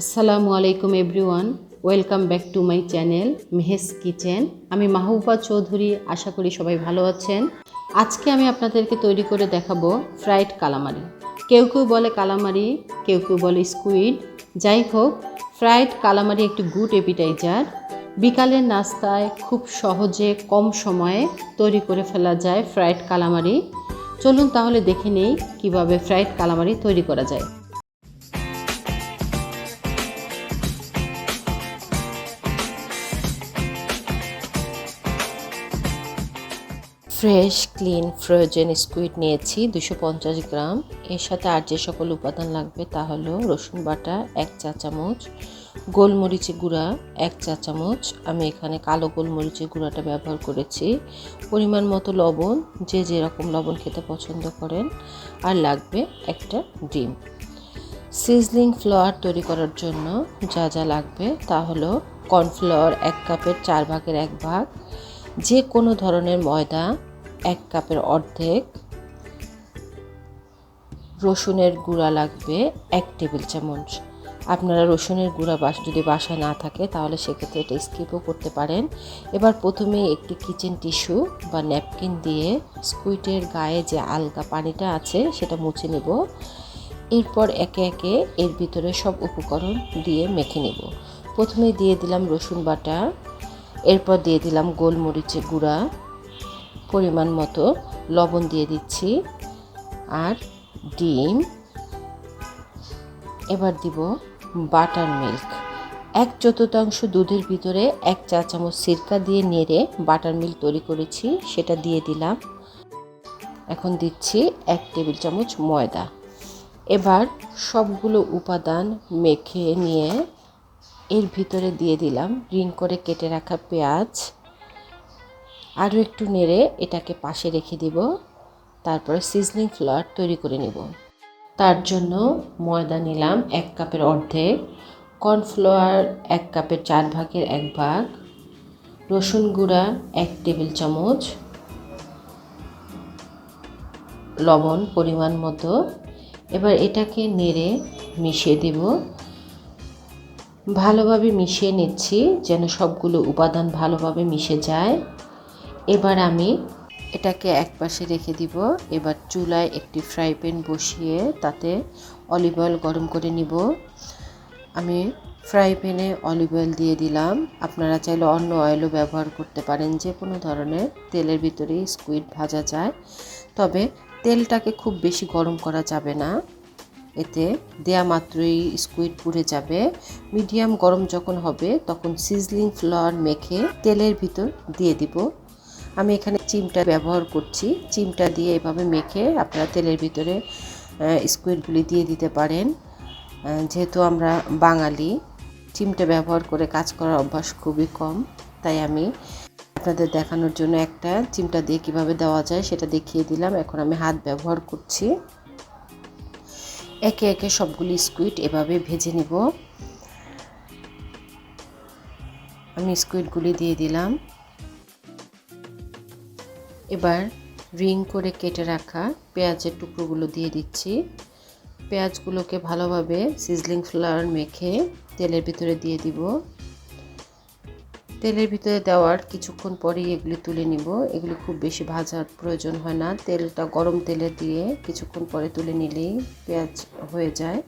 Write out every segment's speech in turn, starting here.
আসসালামু আলাইকুম everyone, welcome back to my channel Mehej kitchen. আমি মাহবুবা চৌধুরী, আশা করি সবাই ভালো আছেন। আজকে আমি আপনাদেরকে তৈরি করে দেখাবো ফ্রাইড কালামারি। কেউ কেউ বলে কালামারি, কেউ কেউ বলে স্কুইড। যাই হোক, ফ্রাইড কালামারি একটি গুড এপিটাইজার। বিকালের নাস্তায় খুব সহজে কম সময়ে তৈরি করে ফেলা যায় ফ্রাইড কালামারি। চলুন তাহলে দেখে নেই কীভাবে ফ্রাইড কালামারি তৈরি করা যায়। ফ্রেশ ক্লিন ফ্রোজেন স্কুইড নিয়েছি 250 গ্রাম। এর সাথে আর যে সকল উপাদান লাগবে তা হলো রসুন বাটা 1 চা চামচ, গোলমরিচের গুঁড়া 1 চা চামচ, আমি এখানে কালো গোলমরিচের গুঁড়াটা ব্যবহার করেছি, পরিমাণ মতো লবণ, যে যেরকম লবণ খেতে পছন্দ করেন, আর লাগবে একটা ডিম। সিজলিং ফ্লাওয়ার তৈরি করার জন্য যা যা লাগবে তা হলো কর্নফ্লাওয়ার 1 কাপের 4 ভাগের 1 ভাগ, যে কোনো ধরনের ময়দা 1 কাপের অর্ধেক, রসুনের গুঁড়া লাগবে 1 টেবিল চামচ। আপনারা রসুনের গুঁড়া যদি বাসায় না থাকে তাহলে সেক্ষেত্রে এটা স্কিপও করতে পারেন। এবার প্রথমেই একটি কিচেন টিস্যু বা ন্যাপকিন দিয়ে স্কুইডের গায়ে যে আলগা পানিটা আছে সেটা মুছে নেব। এরপর একে একে এর ভিতরে সব উপকরণ দিয়ে মেখে নেব। প্রথমেই দিয়ে দিলাম রসুন বাটা, এরপর দিয়ে দিলাম গোলমরিচের গুঁড়া, পরিমাণ মতো লবণ দিয়ে দিচ্ছি, আর ডিম। এবার দিব বাটার মিল্ক, 1/4 দুধের ভিতরে 1 চা চামচ সিরকা দিয়ে নেড়ে বাটার মিল্ক তৈরি করেছি সেটা দিয়ে দিলাম। এখন দিচ্ছি 1 টেবিল চামচ ময়দা। এবার সবগুলো উপাদান মেখে নিয়ে এর ভিতরে দিয়ে দিলাম রিং করে কেটে রাখা পেঁয়াজ। আরও একটু নেড়ে এটাকে পাশে রেখে দিব। তারপরে সিজলিং ফ্লাওয়ার তৈরি করে নেব। তার জন্য ময়দা নিলাম 1 কাপের অর্ধেক, কর্নফ্লাওয়ার 1 কাপের 4 ভাগের 1 ভাগ, রসুন গুঁড়া 1 টেবিল চামচ, লবণ পরিমাণ মতো। এবার এটাকে নেড়ে মিশিয়ে দেব। ভালোভাবে মিশিয়ে নিচ্ছি যেন সবগুলো উপাদান ভালোভাবে মিশে যায়। এবার আমি এটাকে একপাশে রেখে দিব। এবার চুলায় একটি ফ্রাই প্যান বসিয়ে তাতে অলিভ অয়েল গরম করে নিব। আমি ফ্রাই প্যানে অলিভ অয়েল দিয়ে দিলাম। আপনারা চাইলে অন্য অয়েলও ব্যবহার করতে পারেন, যে কোনো ধরনের তেলের ভিতরেই স্কুইড ভাজা যায়। তবে তেলটাকে খুব বেশি গরম করা যাবে না, এতে দেয়া মাত্রই স্কুইড পুড়ে যাবে। মিডিয়াম গরম যখন হবে তখন সিজলিং ফ্লাওয়ার মেখে তেলের ভিতর দিয়ে দিব। আমি এখানে চিমটা ব্যবহার করছি, চিমটা দিয়ে এভাবে মেখে আপনারা তেলের ভিতরে স্কুইডগুলি দিয়ে দিতে পারেন। যেহেতু আমরা বাঙালি, চিমটা ব্যবহার করে কাজ করার অভ্যাস খুবই কম, তাই আমি আপনাদের দেখানোর জন্য একটা চিমটা দিয়ে কিভাবে দেওয়া যায় সেটা দেখিয়ে দিলাম। এখন আমি হাত ব্যবহার করছি। একে একে সবগুলি স্কুইড এভাবে ভেজে নিব। আমি স্কুইডগুলি দিয়ে দিলাম। এবার রিং করে কেটে রাখা পেঁয়াজের টুকরোগুলো দিয়ে দিচ্ছি। পেঁয়াজগুলোকে ভালোভাবে সিজলিং ফ্লাওয়ার মেখে তেলের ভিতরে দিয়ে দিব। তেলের ভিতরে দেওয়ার কিছুক্ষণ পরেই এগুলি তুলে নিব। এগুলি খুব বেশি ভাজার প্রয়োজন হয় না, তেলটা গরম তেলে দিয়ে কিছুক্ষণ পরে তুলে নিলেই পেঁয়াজ হয়ে যায়।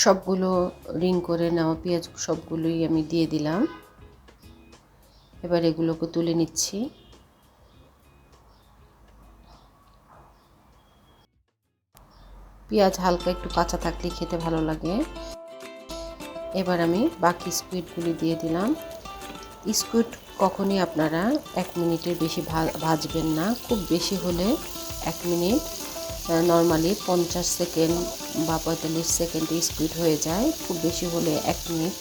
সবগুলো রিং করে নেওয়া পেঁয়াজ সবগুলোই আমি দিয়ে দিলাম। এবার এগুলোকে তুলে নিচ্ছি। পেঁয়াজ হালকা একটু কাঁচা থাকলে খেতে ভালো লাগে। এবার আমি বাকি স্কুইডগুলি দিয়ে দিলাম। স্কুইড কখনই আপনারা 1 মিনিটের বেশি ভাজবেন না, খুব বেশি হলে 1 মিনিট, নর্মালি 50 সেকেন্ড বা 45 সেকেন্ডে স্কুইড হয়ে যায়, খুব বেশি হলে 1 মিনিট।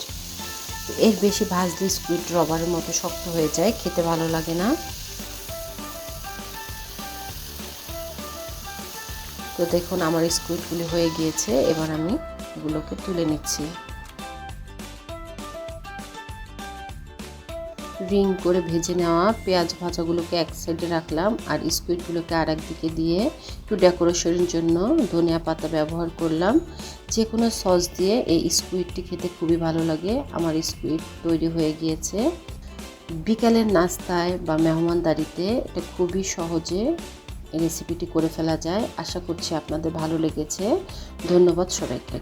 এর বেশি ভাজলে স্কুইড রবারের মতো শক্ত হয়ে যায়, খেতে ভালো লাগে না। তো দেখুন আমার স্কুইডগুলি হয়ে গিয়েছে। এবার আমি এগুলোকে তুলে নিচ্ছি। রিং করে ভেজে নেওয়া পেঁয়াজ ভাজাগুলোকে এক সাইডে রাখলাম আর স্কুইডগুলোকে আর একদিকে দিয়ে একটু ডেকোরেশনের জন্য ধনিয়া পাতা ব্যবহার করলাম। যে কোনো সস দিয়ে এই স্কুইডটি খেতে খুবই ভালো লাগে। আমার স্কুইড তৈরি হয়ে গিয়েছে। বিকালের নাস্তায় বা মেহমানদারিতে এটা খুবই সহজে এই রেসিপিটি করে ফেলা যায়। আশা করছি আপনাদের ভালো লেগেছে। ধন্যবাদ সবাইকে।